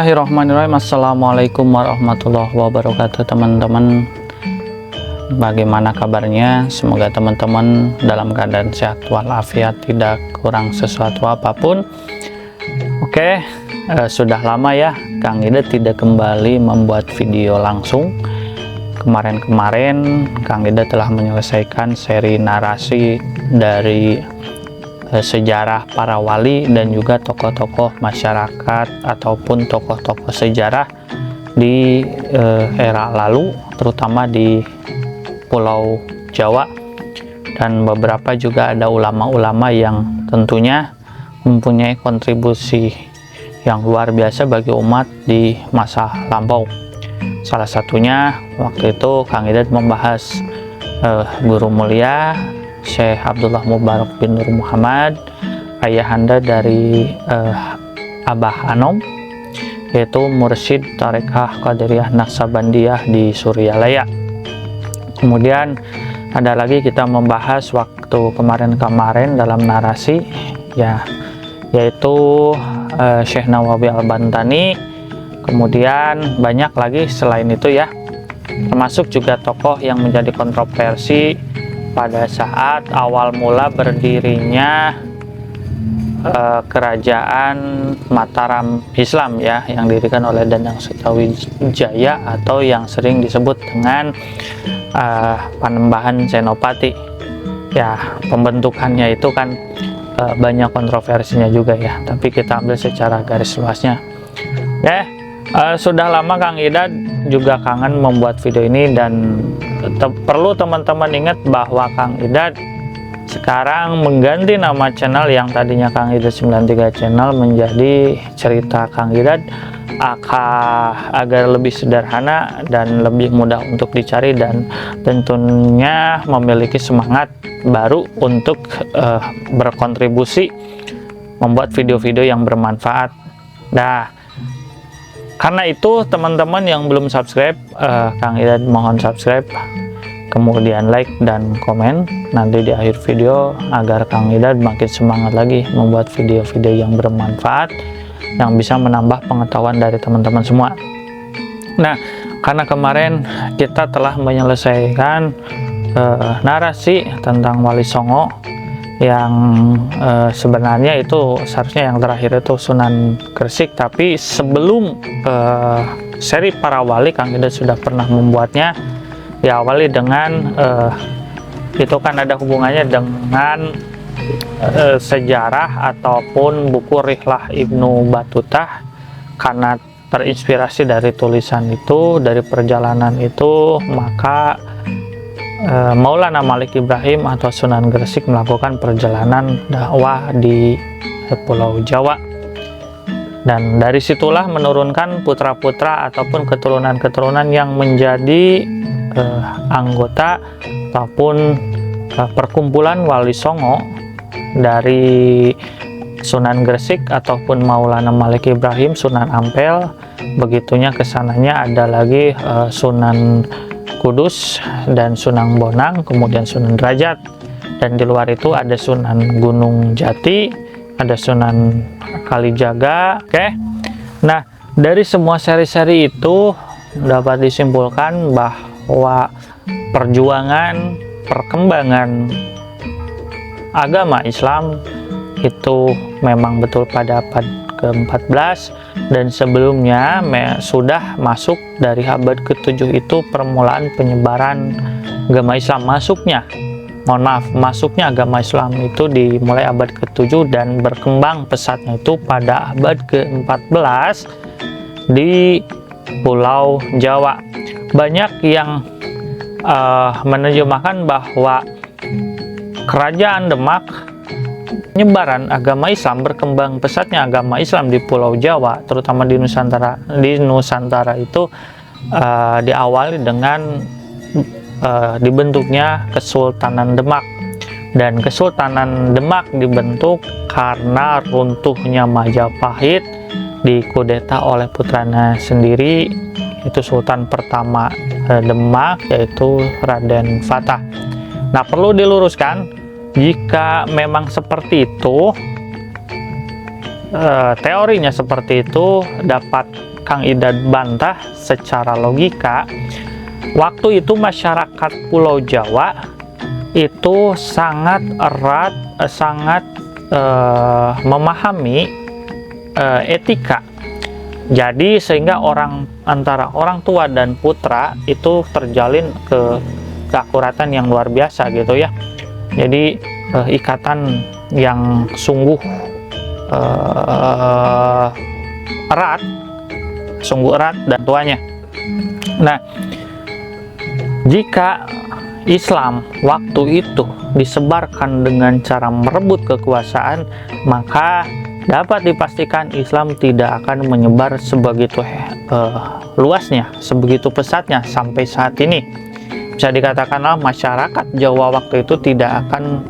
Bismillahirrahmanirrahim. Assalamualaikum warahmatullahi wabarakatuh, teman-teman. Bagaimana kabarnya? Semoga teman-teman dalam keadaan sehat walafiat, tidak kurang sesuatu apapun. Oke, sudah lama ya Kang Ida tidak kembali membuat video langsung. Kemarin-kemarin Kang Ida telah menyelesaikan seri narasi dari sejarah para wali dan juga tokoh-tokoh masyarakat ataupun tokoh-tokoh sejarah di era lalu, terutama di Pulau Jawa, dan beberapa juga ada ulama-ulama yang tentunya mempunyai kontribusi yang luar biasa bagi umat di masa lampau. Salah satunya waktu itu Kang Ida membahas guru mulia Syekh Abdullah Mubarak bin Nur Muhammad, ayahanda dari Abah Anom, yaitu mursyid Tarekah Qadiriyah Naksabandiyah di Suryalaya. Kemudian ada lagi kita membahas waktu kemarin dalam narasi ya, yaitu Syekh Nawawi Al-Bantani. Kemudian banyak lagi selain itu ya, termasuk juga tokoh yang menjadi kontroversi pada saat awal mula berdirinya kerajaan Mataram Islam ya, yang didirikan oleh Danang Sutawijaya atau yang sering disebut dengan Panembahan Senopati ya. Pembentukannya itu kan banyak kontroversinya juga ya, tapi kita ambil secara garis luasnya ya. Sudah lama Kang Ida juga kangen membuat video ini, dan perlu teman-teman ingat bahwa Kang Ida sekarang mengganti nama channel yang tadinya Kang Ida 93 channel menjadi Cerita Kang Ida, agar lebih sederhana dan lebih mudah untuk dicari, dan tentunya memiliki semangat baru untuk berkontribusi membuat video-video yang bermanfaat. Nah, karena itu teman-teman yang belum subscribe, Kang Ida mohon subscribe, kemudian like dan komen nanti di akhir video, agar Kang Ida makin semangat lagi membuat video-video yang bermanfaat, yang bisa menambah pengetahuan dari teman-teman semua. Nah, karena kemarin kita telah menyelesaikan narasi tentang Wali Songo, yang sebenarnya itu seharusnya yang terakhir itu Sunan Gresik, tapi sebelum seri para wali Kang Ida sudah pernah membuatnya. Diawali dengan itu kan ada hubungannya dengan sejarah ataupun buku Rihlah Ibnu Battuta, karena terinspirasi dari tulisan itu, dari perjalanan itu, maka Maulana Malik Ibrahim atau Sunan Gresik melakukan perjalanan dakwah di Pulau Jawa, dan dari situlah menurunkan putra-putra ataupun keturunan-keturunan yang menjadi anggota ataupun perkumpulan Wali Songo dari Sunan Gresik ataupun Maulana Malik Ibrahim, Sunan Ampel. Begitunya kesananya ada lagi Sunan Kudus dan Sunan Bonang, kemudian Sunan Derajat, dan di luar itu ada Sunan Gunung Jati, ada Sunan Kalijaga. Oke, nah dari semua seri-seri itu dapat disimpulkan bahwa perjuangan perkembangan agama Islam itu memang betul pada abad ke-14, dan sebelumnya sudah masuk dari abad ke-7 itu permulaan penyebaran agama Islam. Masuknya agama Islam itu dimulai abad ke-7 dan berkembang pesatnya itu pada abad ke-14 di Pulau Jawa. Banyak yang menerjemahkan bahwa kerajaan Demak, penyebaran agama Islam, berkembang pesatnya agama Islam di Pulau Jawa, terutama di Nusantara itu diawali dengan dibentuknya Kesultanan Demak. Dan Kesultanan Demak dibentuk karena runtuhnya Majapahit, dikudeta oleh putranya sendiri, itu Sultan pertama Demak, yaitu Raden Fatah. Nah, perlu diluruskan, jika memang seperti itu, teorinya seperti itu dapat Kang Idad bantah secara logika, waktu itu masyarakat Pulau Jawa itu sangat erat, sangat memahami etika. Jadi sehingga antara orang tua dan putra itu terjalin keakuratan yang luar biasa gitu ya. Jadi ikatan yang sungguh erat dan tuanya. Nah, jika Islam waktu itu disebarkan dengan cara merebut kekuasaan, maka dapat dipastikan Islam tidak akan menyebar sebegitu luasnya, sebegitu pesatnya sampai saat ini. Bisa dikatakanlah masyarakat Jawa waktu itu tidak akan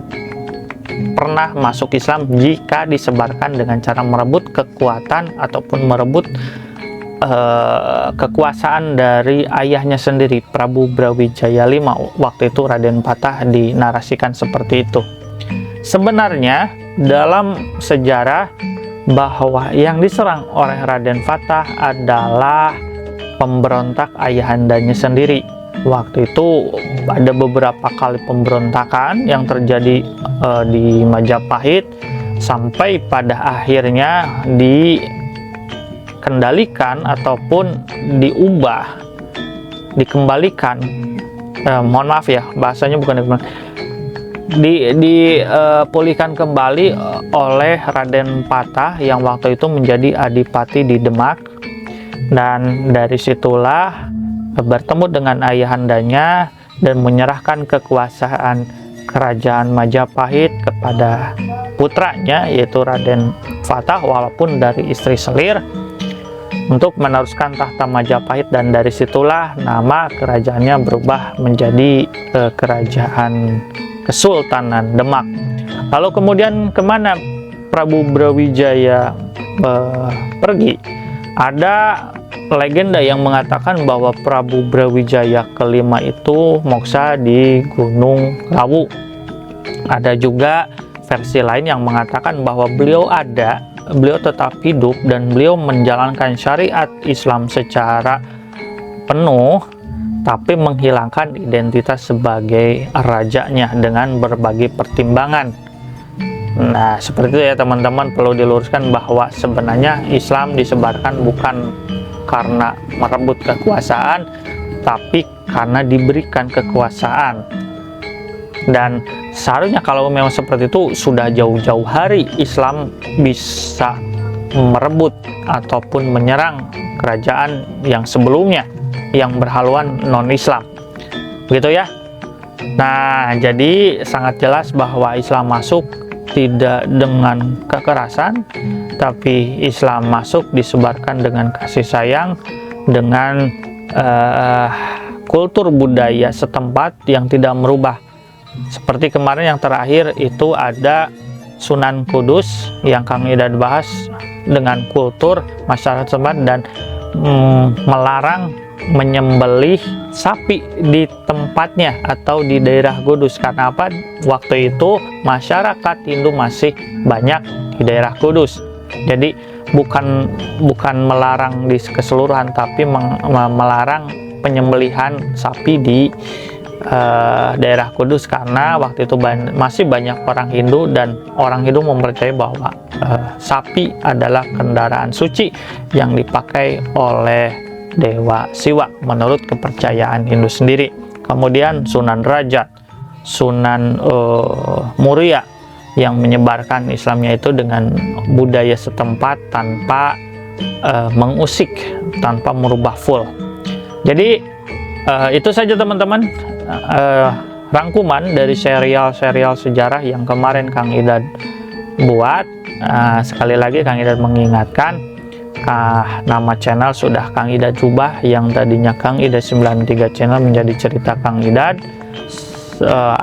pernah masuk Islam jika disebarkan dengan cara merebut kekuatan ataupun merebut kekuasaan dari ayahnya sendiri, Prabu Brawijaya V. Waktu itu Raden Patah dinarasikan seperti itu. Sebenarnya dalam sejarah bahwa yang diserang oleh Raden Patah adalah pemberontak ayahandanya sendiri. Waktu itu ada beberapa kali pemberontakan yang terjadi di Majapahit, sampai pada akhirnya dikendalikan ataupun dikembalikan, mohon maaf ya bahasanya bukan dipulihkan kembali oleh Raden Patah yang waktu itu menjadi adipati di Demak. Dan dari situlah bertemu dengan ayahandanya dan menyerahkan kekuasaan kerajaan Majapahit kepada putranya, yaitu Raden Patah, walaupun dari istri selir, untuk meneruskan tahta Majapahit. Dan dari situlah nama kerajaannya berubah menjadi kerajaan Kesultanan Demak. Lalu kemudian kemana Prabu Brawijaya pergi? Ada legenda yang mengatakan bahwa Prabu Brawijaya kelima itu moksa di Gunung Lawu. Ada juga versi lain yang mengatakan bahwa beliau tetap hidup dan beliau menjalankan syariat Islam secara penuh, tapi menghilangkan identitas sebagai rajanya dengan berbagai pertimbangan. Nah, seperti itu ya teman-teman, perlu diluruskan bahwa sebenarnya Islam disebarkan bukan karena merebut kekuasaan, tapi karena diberikan kekuasaan. Dan seharusnya kalau memang seperti itu, sudah jauh-jauh hari Islam bisa merebut ataupun menyerang kerajaan yang sebelumnya yang berhaluan non-Islam, gitu ya. Nah, jadi sangat jelas bahwa Islam masuk tidak dengan kekerasan, tapi Islam masuk disebarkan dengan kasih sayang, dengan kultur budaya setempat yang tidak merubah. Seperti kemarin yang terakhir itu ada Sunan Kudus yang Kang Idad bahas dengan kultur masyarakat setempat dan melarang menyembelih sapi di tempatnya atau di daerah Kudus. Karena apa? Waktu itu masyarakat Hindu masih banyak di daerah Kudus. Jadi bukan melarang di keseluruhan, tapi melarang penyembelihan sapi di daerah Kudus, karena waktu itu masih banyak orang Hindu dan orang Hindu mempercayai bahwa sapi adalah kendaraan suci yang dipakai oleh Dewa Siwa menurut kepercayaan Hindu sendiri. Kemudian Sunan Derajat, Sunan Muria yang menyebarkan Islamnya itu dengan budaya setempat tanpa mengusik, tanpa merubah full. Jadi itu saja teman-teman, rangkuman dari serial-serial sejarah yang kemarin Kang Idad buat. Sekali lagi Kang Idad mengingatkan, nama channel sudah Kang Idad rubah, yang tadinya Kang Idad 93 channel menjadi cerita Kang Idad,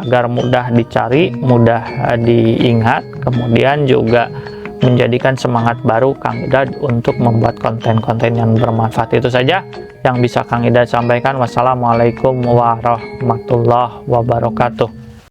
agar mudah dicari, mudah diingat, kemudian juga menjadikan semangat baru Kang Idad untuk membuat konten-konten yang bermanfaat. Itu saja yang bisa Kang Idad sampaikan. Wassalamualaikum warahmatullahi wabarakatuh.